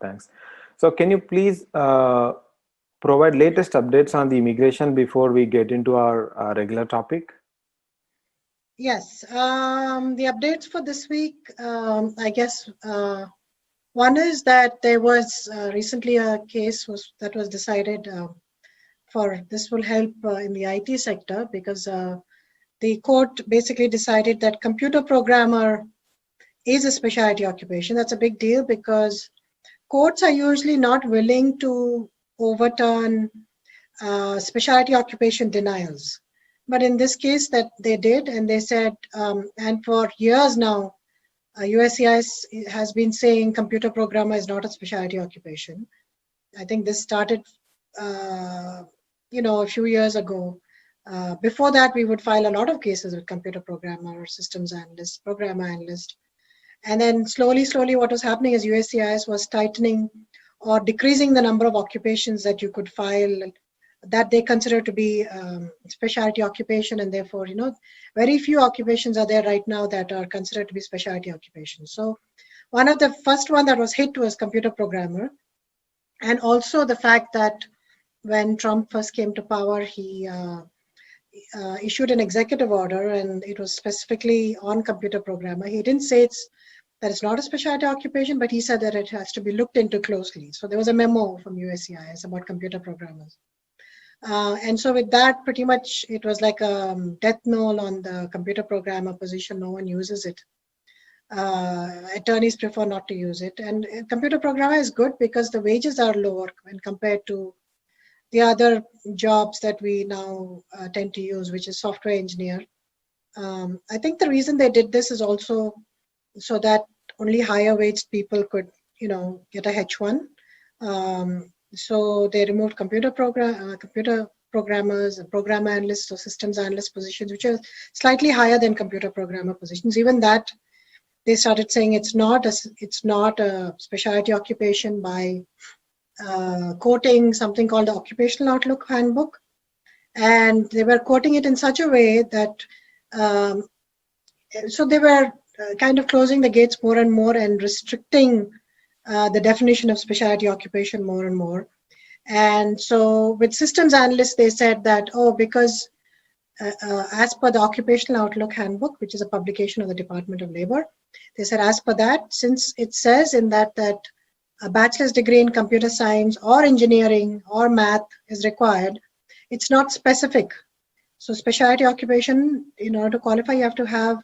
Thanks. So can you please provide latest updates on the immigration before we get into our regular topic? Yes, the updates for this week, I guess one is that there was recently a case that was decided for this will help in the IT sector because the court basically decided that computer programmer is a specialty occupation. That's a big deal because courts are usually not willing to overturn specialty occupation denials. But in this case that they did, and they said, and for years now, USCIS has been saying computer programmer is not a specialty occupation. I think this started, a few years ago. Before that, we would file a lot of cases with computer programmer, systems analyst, programmer analyst. And then slowly, what was happening is USCIS was tightening or decreasing the number of occupations that you could file that they consider to be specialty occupation, and therefore, very few occupations are there right now that are considered to be specialty occupations. So one of the first one that was hit was computer programmer, and also the fact that when Trump first came to power, he issued an executive order, and it was specifically on computer programmer. He didn't say that it's not a specialty occupation, but he said that it has to be looked into closely. So there was a memo from USCIS about computer programmers. And so with that, pretty much it was like a death knell on the computer programmer position. No one uses it. Attorneys prefer not to use it. And computer programmer is good because the wages are lower when compared to the other jobs that we now tend to use, which is software engineer. I think the reason they did this is also so that only higher waged people could, get a H1. So they removed computer programmers, programmer analysts, or systems analyst positions, which are slightly higher than computer programmer positions. Even that, they started saying it's not a specialty occupation by quoting something called the Occupational Outlook Handbook, and they were quoting it in such a way that so they were kind of closing the gates more and more and restricting the definition of specialty occupation more and more. And so with systems analysts, they said that, because as per the Occupational Outlook Handbook, which is a publication of the Department of Labor, they said as per that, since it says in that a bachelor's degree in computer science or engineering or math is required, it's not specific. So specialty occupation, in order to qualify, you have to have,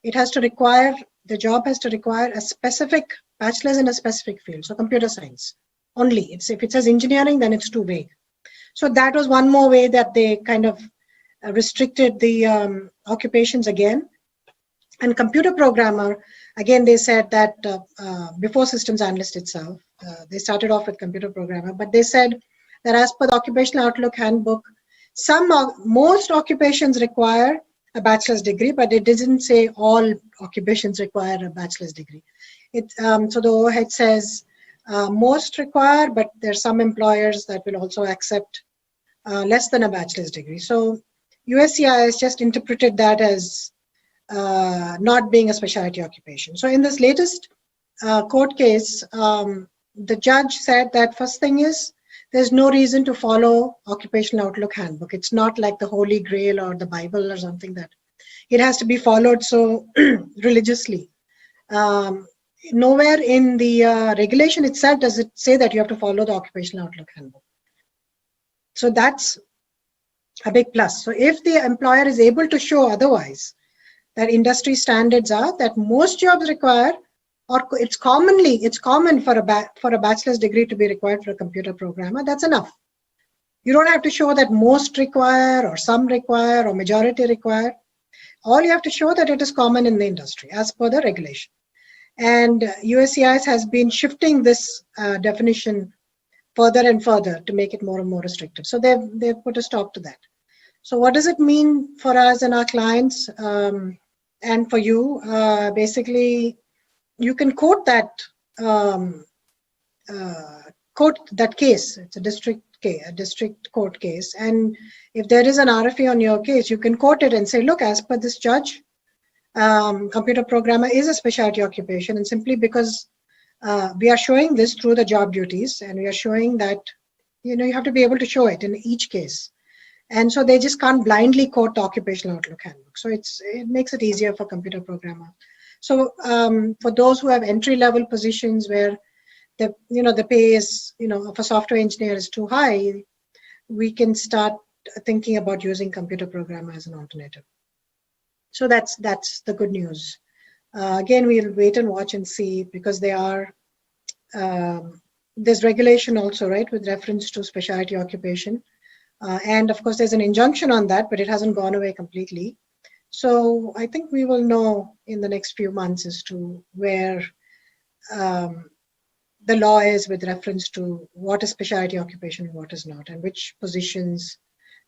the job has to require a specific bachelor's in a specific field. So computer science only. If it says engineering, then it's too vague. So that was one more way that they kind of restricted the occupations again. And computer programmer, again, they said that before systems analyst itself, they started off with computer programmer, but they said that as per the Occupational Outlook Handbook, most occupations require a bachelor's degree, but it doesn't say all occupations require a bachelor's degree. So the overhead says most require, but there are some employers that will also accept less than a bachelor's degree. So USCIS just interpreted that as not being a specialty occupation. So in this latest court case, the judge said that first thing is there's no reason to follow Occupational Outlook Handbook. It's not like the Holy Grail or the Bible or something that it has to be followed so religiously. Nowhere in the regulation itself does it say that you have to follow the Occupational Outlook Handbook. So that's a big plus. So if the employer is able to show otherwise, that industry standards are that most jobs require, or it's common for a bachelor's degree to be required for a computer programmer, that's enough. You don't have to show that most require or some require or majority require. All you have to show that it is common in the industry as per the regulation. And USCIS has been shifting this definition further and further to make it more and more restrictive. So they've put a stop to that. So what does it mean for us and our clients and for you? Basically, you can quote that case. It's a district court case, and if there is an RFE on your case, you can quote it and say, look, as per this judge, computer programmer is a specialty occupation, and simply because we are showing this through the job duties, and we are showing that, you have to be able to show it in each case. And so they just can't blindly quote the Occupational Outlook Handbook. So it makes it easier for computer programmer. So for those who have entry-level positions where the pay is, of a software engineer is too high, we can start thinking about using computer programmer as an alternative. So that's the good news. Again, we'll wait and watch and see, because there's regulation also, right, with reference to specialty occupation. And of course, there's an injunction on that, but it hasn't gone away completely. So I think we will know in the next few months as to where the law is with reference to what is specialty occupation and what is not, and which positions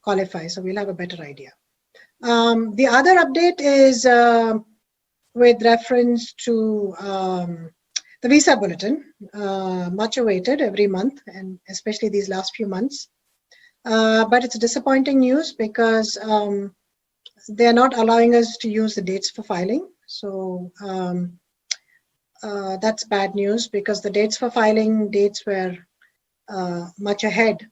qualify. So we'll have a better idea. The other update is with reference to the visa bulletin, much awaited every month, and especially these last few months. But it's disappointing news because they're not allowing us to use the dates for filing. So that's bad news, because the dates for filing dates were much ahead,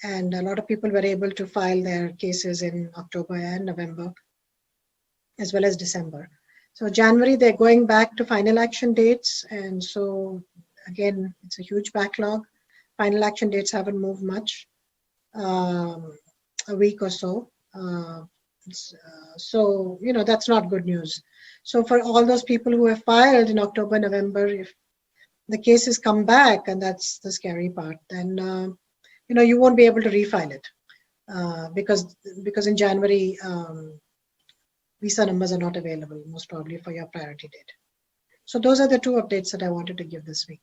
and a lot of people were able to file their cases in October and November, as well as December. So January, they're going back to final action dates. And so again, it's a huge backlog. Final action dates haven't moved much, a week or so. So, that's not good news. So for all those people who have filed in October, November, if the cases come back, and that's the scary part, then, you won't be able to refile it because in January, visa numbers are not available, most probably, for your priority date. So those are the two updates that I wanted to give this week.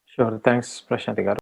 Sure. Thanks, Prashanthi garu.